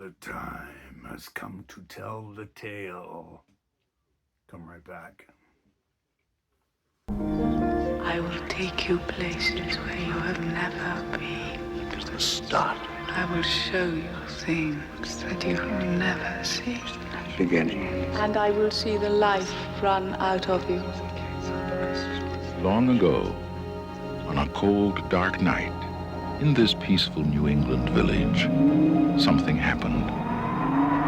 The time has come to tell the tale. Come right back. I will take you places where you have never been. It is the start. I will show you things that you have never seen. Beginning. And I will see the life run out of you. Long ago, on a cold, dark night, in this peaceful New England village, something happened.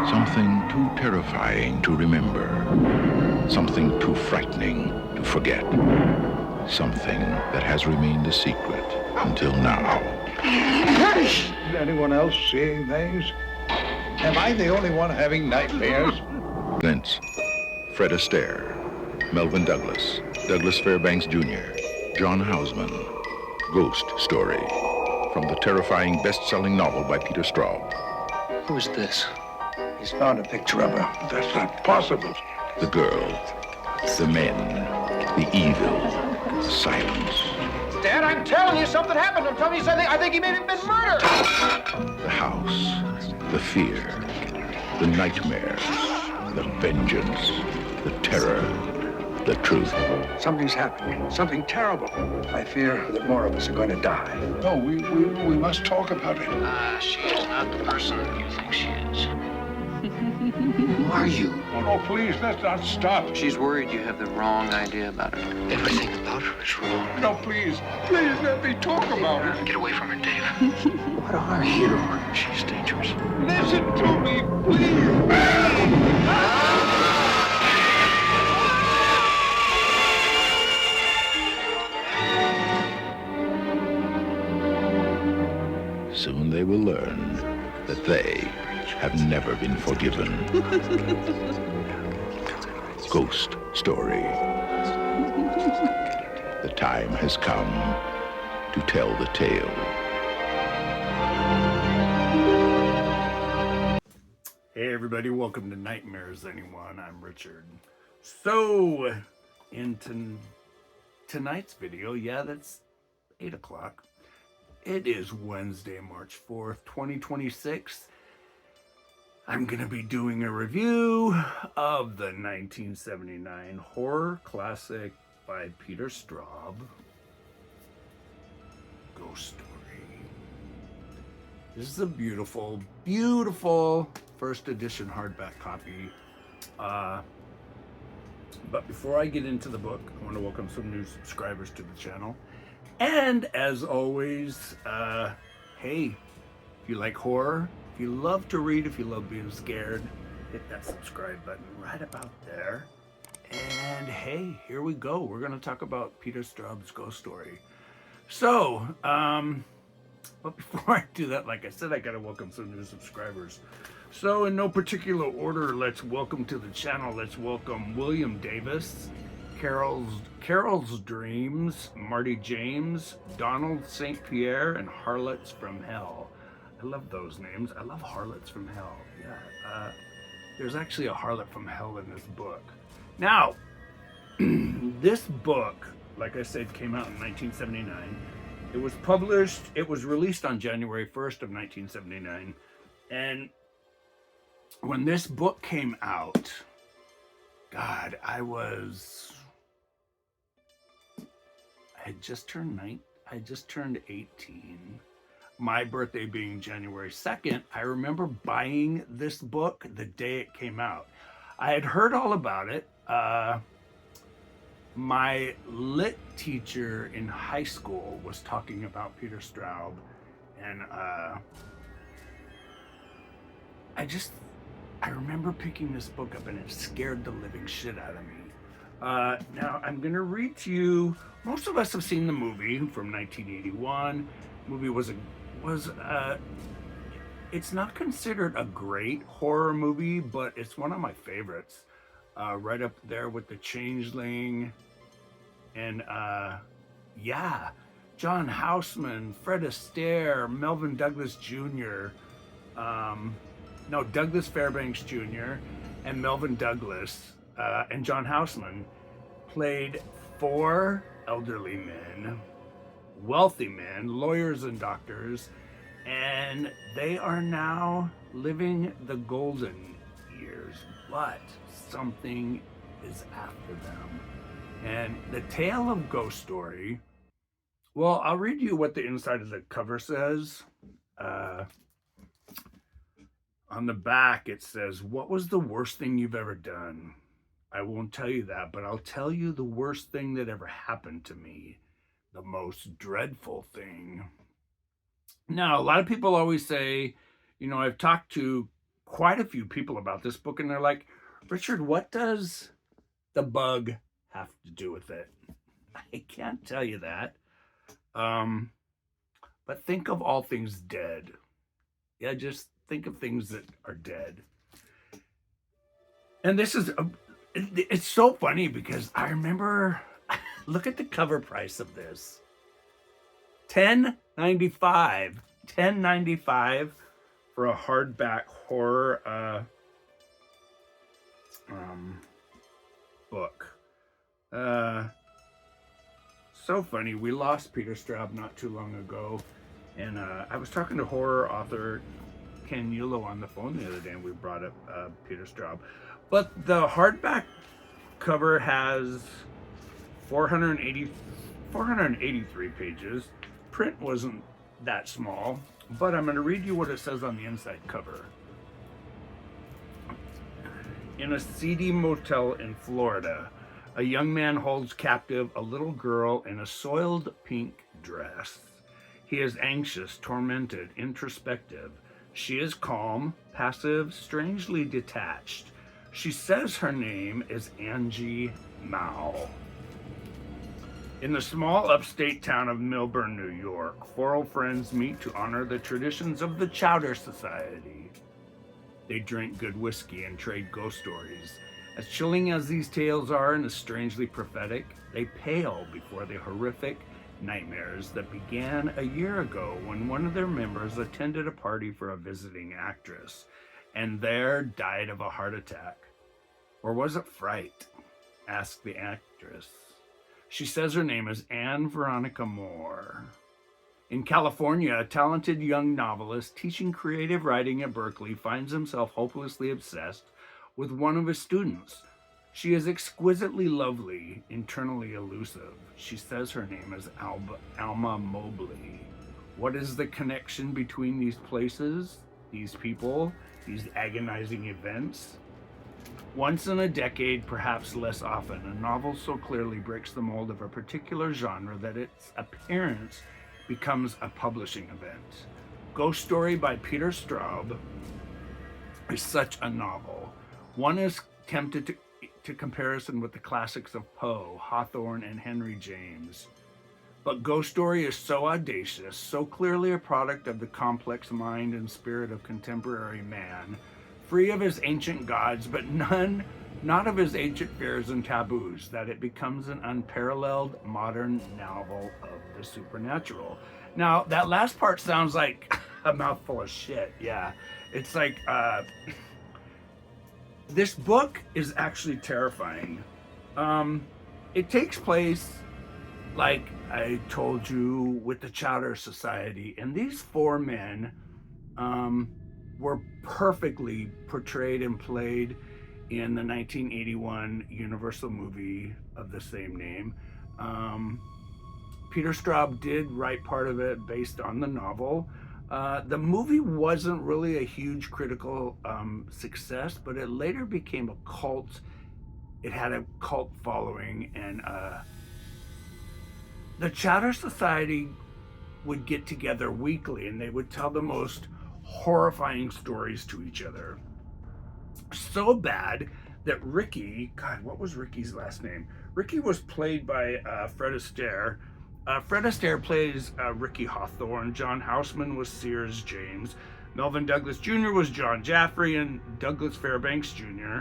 Something too terrifying to remember. Something too frightening to forget. Something that has remained a secret until now. Is anyone else seeing things? Am I the only one having nightmares? Glints, Fred Astaire, Melvin Douglas, Douglas Fairbanks Jr., John Houseman. Ghost Story, from the terrifying best-selling novel by Peter Straub. Who is this? He's found a picture of her. That's not possible. The girl, the men, the evil, the silence. Dad, I'm telling you something happened. I'm telling you something. I think he may have been murdered. The house, the fear, the nightmares, the vengeance, the terror, the truth. Something's happening. Something terrible. I fear that more of us are going to die. No, we must talk about it. She is not the person you think she is. Who are you? Oh, no, please, let's not stop. She's worried you have the wrong idea about her. Everything about her is wrong. No, please let me talk about it. Get away from her, Dave. What are you? She's dangerous. Listen to me, please. Soon they will learn that they have never been forgiven. Ghost Story. The time has come to tell the tale. Hey everybody, welcome to Nightmares Anyone. I'm Richard. So, in tonight's video, that's 8 o'clock. It is Wednesday, March 4th, 2026. I'm going to be doing a review of the 1979 horror classic by Peter Straub, Ghost Story. This is a beautiful, beautiful first edition hardback copy. But before I get into the book, I want to welcome some new subscribers to the channel. And as always, hey, if you like horror, if you love to read, if you love being scared, hit that subscribe button right about there. And hey, here we go. We're going to talk about Peter Straub's Ghost Story. So, but before I do that, like I said, I got to welcome some new subscribers. So in no particular order, let's welcome to the channel. Let's welcome William Davis, Carol's Dreams, Marty James, Donald St. Pierre, and Harlots from Hell. I love those names. I love Harlots from Hell. Yeah, there's actually a harlot from hell in this book. Now, this book, like I said, came out in 1979. It was released on January 1st of 1979. And when this book came out, God, I had just turned 18. My birthday being January 2nd, I remember buying this book the day it came out. I had heard all about it. My lit teacher in high school was talking about Peter Straub, and I remember picking this book up and it scared the living shit out of me. Now I'm gonna read to you. Most of us have seen the movie from 1981. The movie it's not considered a great horror movie, but it's one of my favorites. Right up there with The Changeling, and John Houseman, Fred Astaire, Melvin Douglas Jr. Douglas Fairbanks Jr. and Melvin Douglas and John Houseman played 4 elderly men, wealthy men, lawyers and doctors, and they are now living the golden years, but something is after them. And the tale of Ghost Story, well, I'll read you what the inside of the cover says. On the back, it says, "What was the worst thing you've ever done? I won't tell you that, but I'll tell you the worst thing that ever happened to me. The most dreadful thing." Now, a lot of people always say, I've talked to quite a few people about this book, and they're like, "Richard, what does the bug have to do with it?" I can't tell you that. But think of all things dead. Yeah, just think of things that are dead. And this is, it's so funny because I remember, look at the cover price of this. $10.95 for a hardback horror book. So funny. We lost Peter Straub not too long ago, and I was talking to horror author Ken Yulo on the phone the other day, and we brought up Peter Straub. But the hardback cover has 483 pages. Print wasn't that small, but I'm going to read you what it says on the inside cover. In a seedy motel in Florida, a young man holds captive a little girl in a soiled pink dress. He is anxious, tormented, introspective. She is calm, passive, strangely detached. She says her name is Angie Mao. In the small upstate town of Millburn, New York, four old friends meet to honor the traditions of the Chowder Society. They drink good whiskey and trade ghost stories. As chilling as these tales are and as strangely prophetic, they pale before the horrific nightmares that began a year ago when one of their members attended a party for a visiting actress and there died of a heart attack. Or was it fright? Asked the actress. She says her name is Anne Veronica Moore. In California, a talented young novelist teaching creative writing at Berkeley finds himself hopelessly obsessed with one of his students. She is exquisitely lovely, internally elusive. She says her name is Alma Mobley. What is the connection between these places, these people, these agonizing events? Once in a decade, perhaps less often, a novel so clearly breaks the mold of a particular genre that its appearance becomes a publishing event. Ghost Story by Peter Straub is such a novel. One is tempted to comparison with the classics of Poe, Hawthorne, and Henry James. But Ghost Story is so audacious, so clearly a product of the complex mind and spirit of contemporary man, free of his ancient gods, but not of his ancient fears and taboos, that it becomes an unparalleled modern novel of the supernatural. Now, that last part sounds like a mouthful of shit. Yeah, it's like, this book is actually terrifying. It takes place, like I told you, with the Chowder Society, and these four men were perfectly portrayed and played in the 1981 Universal movie of the same name. Peter Straub did write part of it based on the novel. The movie wasn't really a huge critical success, but it later became a cult. It had a cult following, and the Chowder Society would get together weekly, and they would tell the most horrifying stories to each other. So bad that Ricky, God, what was Ricky's last name? Ricky was played by Fred Astaire. Fred Astaire plays Ricky Hawthorne. John Houseman was Sears James. Melvin Douglas Jr. was John Jaffrey, and Douglas Fairbanks Jr.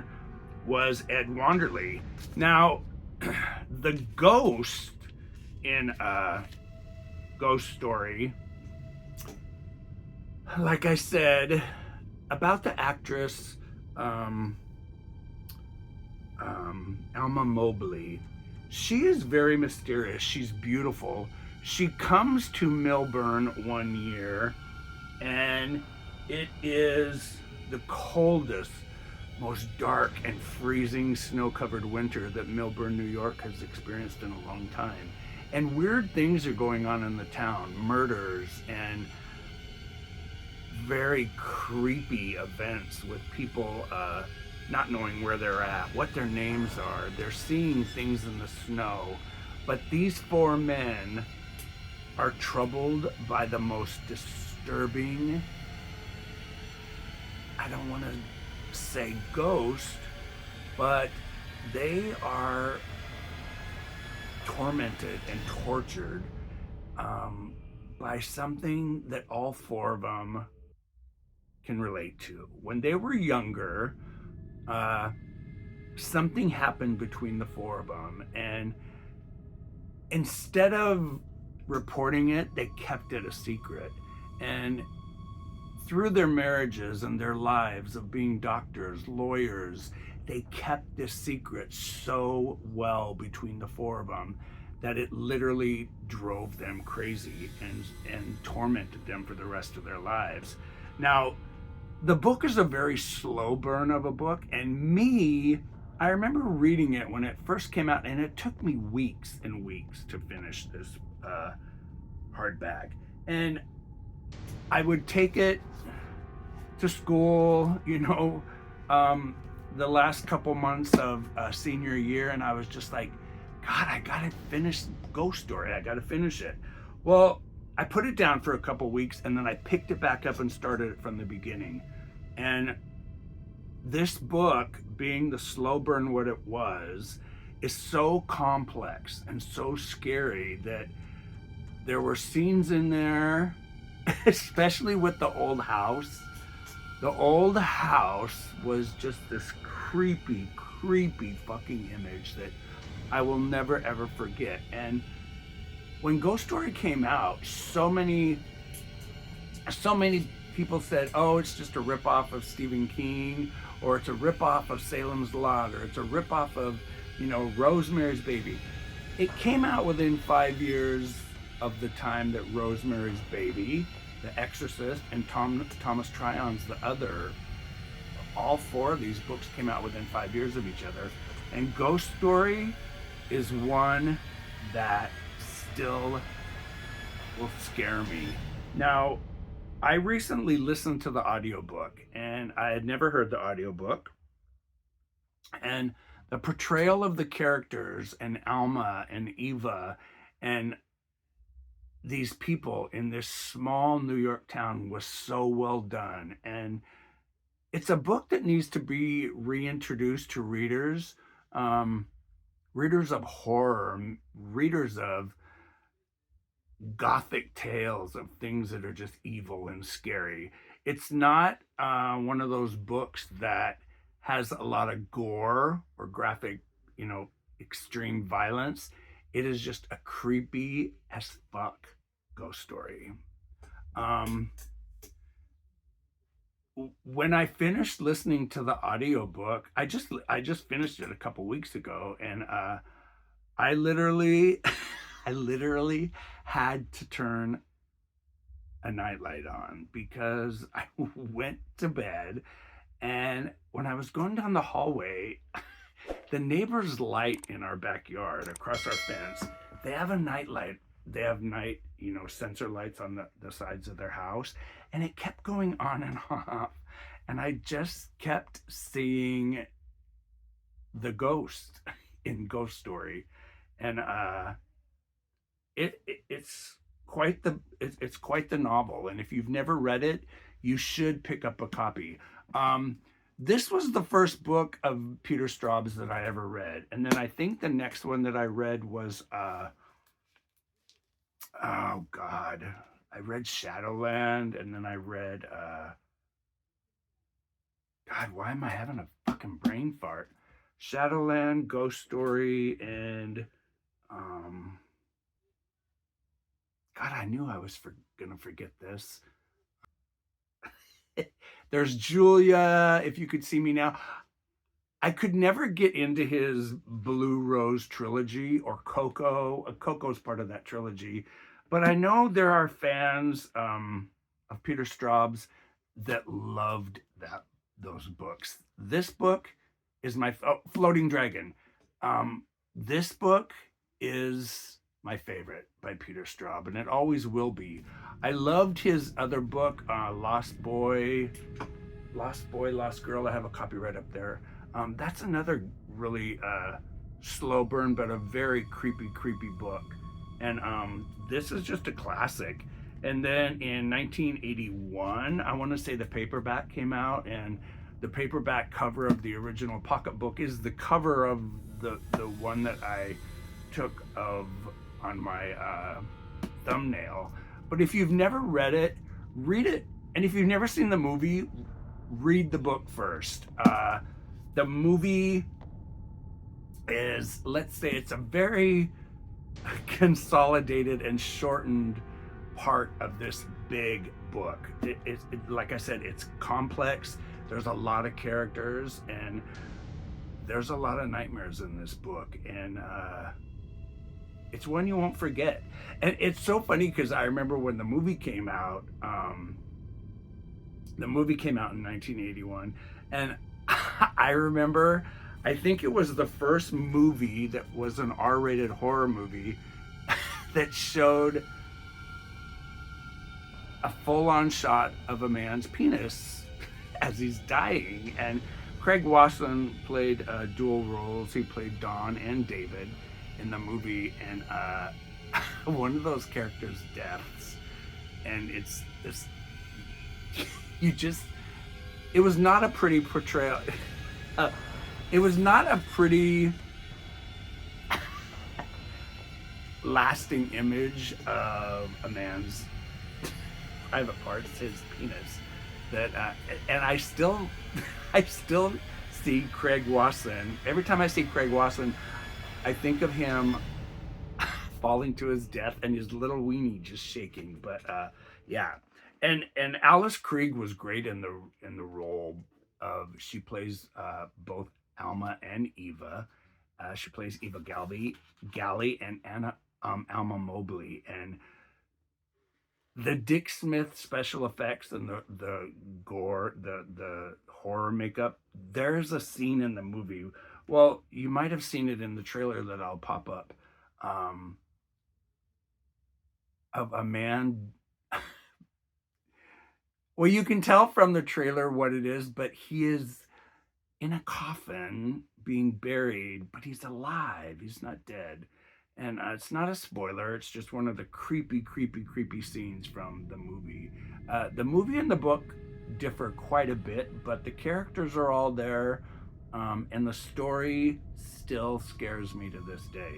was Ed Wanderley. Now, the ghost in Ghost Story, like I said, about the actress Alma Mobley, she is very mysterious. She's beautiful. She comes to Millburn one year, And it is the coldest, most dark and freezing snow-covered winter that Millburn, New York has experienced in a long time. And weird things are going on in the town, murders and very creepy events with people not knowing where they're at, what their names are. They're seeing things in the snow. But these four men are troubled by the most disturbing, I don't want to say ghost, but they are tormented and tortured by something that all four of them can relate to. When they were younger, something happened between the four of them, and instead of reporting it, they kept it a secret. And through their marriages and their lives of being doctors, lawyers, they kept this secret so well between the four of them that it literally drove them crazy and tormented them for the rest of their lives. Now, the book is a very slow burn of a book, and I remember reading it when it first came out, and it took me weeks and weeks to finish this hardback. And I would take it to school, the last couple months of senior year, and I was just like, God, I gotta finish Ghost Story. I gotta finish it. Well, I put it down for a couple weeks, and then I picked it back up and started it from the beginning. And this book, being the slow burn what it was, is so complex and so scary that there were scenes in there, especially with the old house. The old house was just this creepy fucking image that I will never ever forget. And when Ghost Story came out, so many people said, oh, it's just a ripoff of Stephen King, or it's a ripoff of Salem's Lot, or it's a ripoff of, Rosemary's Baby. It came out within 5 years of the time that Rosemary's Baby, The Exorcist, and Thomas Tryon's The Other, all four of these books came out within 5 years of each other. And Ghost Story is one that still will scare me. Now, I recently listened to the audiobook, and I had never heard the audiobook. And the portrayal of the characters and Alma and Eva and these people in this small New York town was so well done. And it's a book that needs to be reintroduced to readers, readers of horror, readers of gothic tales of things that are just evil and scary. It's not one of those books that has a lot of gore or graphic, extreme violence. It is just a creepy as fuck ghost story. When I finished listening to the audiobook, I just finished it a couple weeks ago, and I literally had to turn a nightlight on because I went to bed, and when I was going down the hallway, the neighbor's light in our backyard across our fence, they have a night light. They have night, sensor lights on the sides of their house, and it kept going on and off. And I just kept seeing the ghost in Ghost Story. And it's quite the novel. And if you've never read it, you should pick up a copy. This was the first book of Peter Straub's that I ever read. And then I think the next one that I read was, oh God, I read Shadowland, and then I read, God, why am I having a fucking brain fart? Shadowland, Ghost Story, and, God, I knew I was gonna forget this. There's Julia, If You Could See Me Now. I could never get into his Blue Rose trilogy or Coco. Coco's part of that trilogy. But I know there are fans of Peter Straub's that loved those books. This book is my Floating Dragon. This book is my favorite by Peter Straub, and it always will be. I loved his other book, Lost Boy, Lost Girl. I have a copy right up there. That's another really slow burn, but a very creepy book. And this is just a classic. And then in 1981, I want to say the paperback came out, and the paperback cover of the original pocketbook is the cover of the one that I took on my thumbnail. But if you've never read it, read it. And if you've never seen the movie, read the book first. The movie is, let's say, it's a very consolidated and shortened part of this big book. It like I said, it's complex. There's a lot of characters, and there's a lot of nightmares in this book, and it's one you won't forget. And it's so funny because I remember when the movie came out. The movie came out in 1981, and I remember, I think it was the first movie that was an R-rated horror movie that showed a full-on shot of a man's penis as he's dying. And Craig Wasson played dual roles. He played Don and David in the movie, and one of those characters' deaths, and it's this. It was not a pretty portrayal. It was not a pretty lasting image of a man's private parts, his penis. That and I still see Craig Wasson. Every time I see Craig Wasson, I think of him falling to his death and his little weenie just shaking. But yeah, and Alice Krige was great in the role of, she plays both Alma and Eva. She plays Eva Galley and Alma Mobley. And the Dick Smith special effects and the gore, the horror makeup, there's a scene in the movie. Well, you might have seen it in the trailer that I'll pop up, of a man. Well, you can tell from the trailer what it is, but he is in a coffin being buried, but he's alive. He's not dead. And it's not a spoiler. It's just one of the creepy scenes from the movie. The movie and the book differ quite a bit, but the characters are all there, and the story still scares me to this day.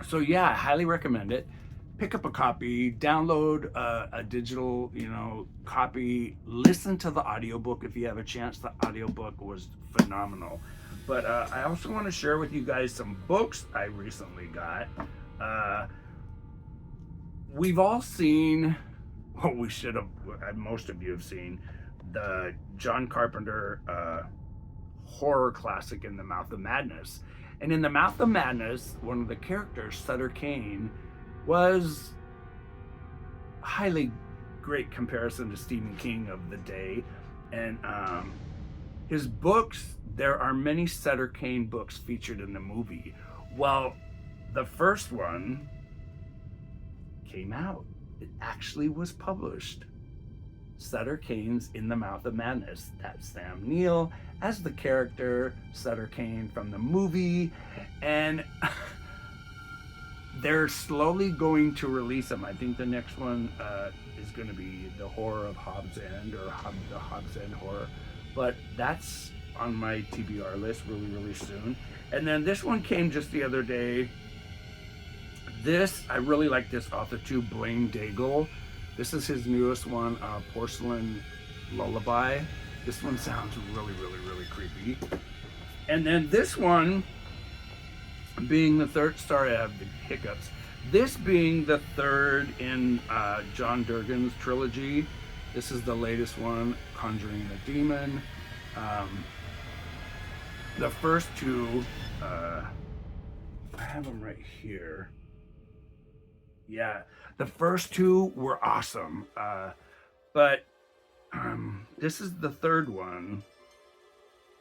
So yeah, I highly recommend it. Pick up a copy, download a digital, copy, listen to the audiobook if you have a chance. The audiobook was phenomenal. But I also want to share with you guys some books I recently got. We've all seen, well, we should have, most of you have seen, the John Carpenter horror classic, In the Mouth of Madness. And in The Mouth of Madness, one of the characters, Sutter Kane, was a highly great comparison to Stephen King of the day. And his books, there are many Sutter Kane books featured in the movie. Well, the first one came out. It actually was published. Sutter Kane's In the Mouth of Madness. That's Sam Neill as the character Sutter Kane from the movie. And they're slowly going to release them. I think the next one is going to be The Horror of Hobbs End, or the Hobbs End Horror. But that's on my TBR list really soon. And then this one came just the other day. I really like this author too, Blaine Daigle. This is his newest one, Porcelain Lullaby. This one sounds really creepy. And then this one being the third, sorry I have the hiccups. This being the third in John Durgan's trilogy. This is the latest one, Conjuring the Demon. The first two, I have them right here. Yeah, the first two were awesome. But this is the third one.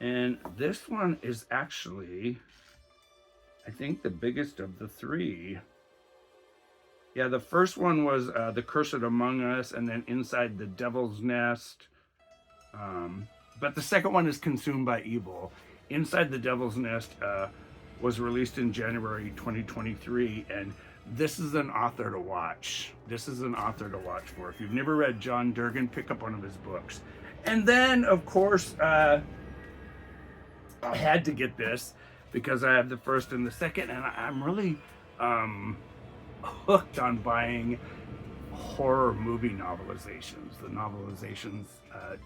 And this one is actually, I think, the biggest of the three. Yeah, the first one was The Cursed Among Us, and then Inside the Devil's Nest. But the second one is Consumed by Evil. Inside the Devil's Nest was released in January 2023, and this is an author to watch. This is an author to watch for. If you've never read John Durgan, pick up one of his books. And then, of course, I had to get this because I have the first and the second, and I'm really hooked on buying horror movie novelizations, the novelizations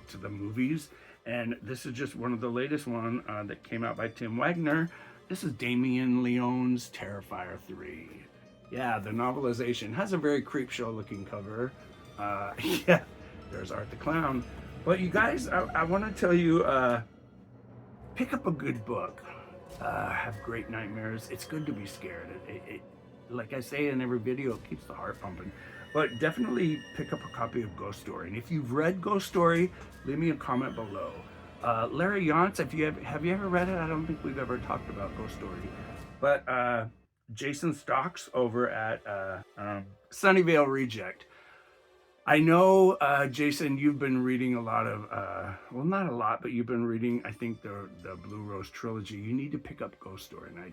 to the movies. And this is just one of the latest one that came out by Tim Wagner. This is Damien Leone's Terrifier 3. Yeah, the novelization has a very creep show looking cover. Yeah, there's Art the Clown. But you guys, I want to tell you, pick up a good book. Have great nightmares. It's good to be scared. It like I say in every video, it keeps the heart pumping. But definitely pick up a copy of Ghost Story. And if you've read Ghost Story, leave me a comment below. Larry Yance, have you ever read it? I don't think we've ever talked about Ghost Story. But Jason Stocks over at Sunnyvale Reject. I know, Jason, you've been reading a lot of, well, not a lot, but you've been reading, I think, the Blue Rose trilogy. You need to pick up Ghost Story. And I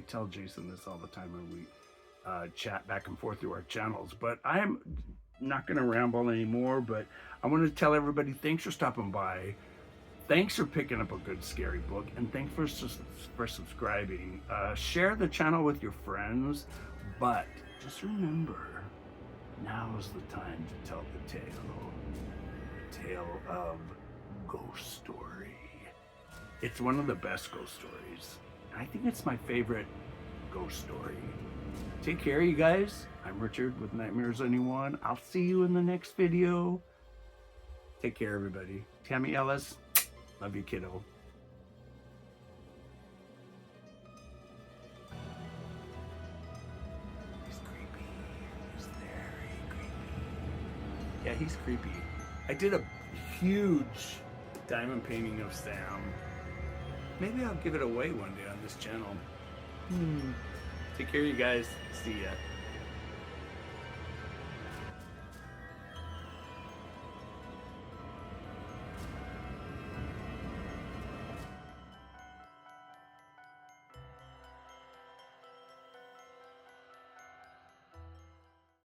tell Jason this all the time when we chat back and forth through our channels. But I am not going to ramble anymore, but I want to tell everybody, thanks for stopping by. Thanks for picking up a good scary book, and thanks for subscribing. Share the channel with your friends, but just remember, now's the time to tell the tale of Ghost Story. It's one of the best ghost stories. I think it's my favorite ghost story. Take care, you guys. I'm Richard with Nightmares Anyone. I'll see you in the next video. Take care, everybody. Tammy Ellis, love you, kiddo. He's creepy. He's very creepy. Yeah, he's creepy. I did a huge diamond painting of Sam. Maybe I'll give it away one day on this channel. Take care, you guys. See ya.